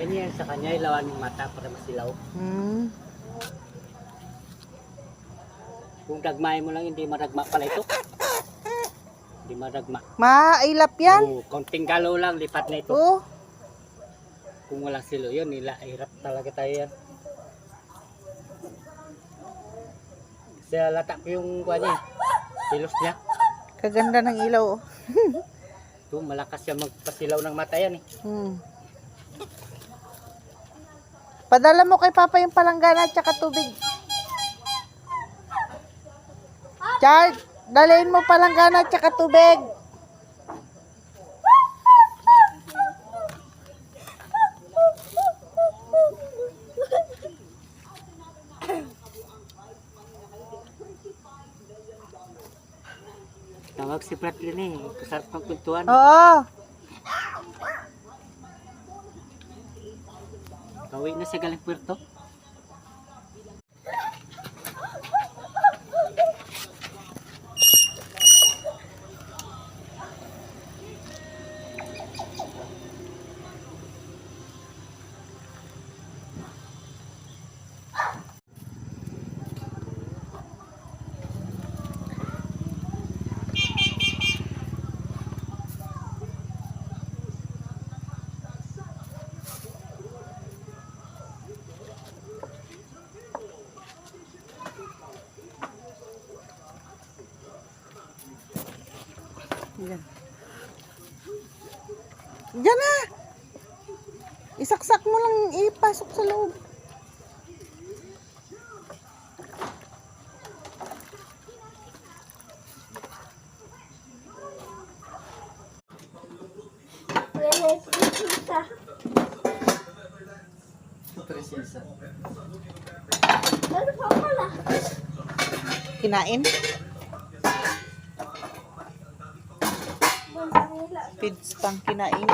Ganyan sa kanya, ilawan yung mata para masilaw. Kung dagmay mo lang, hindi madagma pala ito. Hindi madagma. Mailap yan. Konting galaw lang, lipat na ito. Oo. Kung walang silo yun, hirap talaga tayo yan. Kasi latak yung niya, silos niya. Kaganda ng ilaw. Oh. Ito, malakas siya magpasilaw ng mata yan eh. Padala mo kay Papa yung palanggana at saka tubig. Chard, dalhin mo palanggana at saka tubig. Tawag si Pratlin eh, kasarap ng kuntuan. Oo. Kawi na siya galing Puerto. Yan. Diyan na. Isaksak mo lang, ipasok sa loob. Prinsesa. Kinain? Pids pang kinain.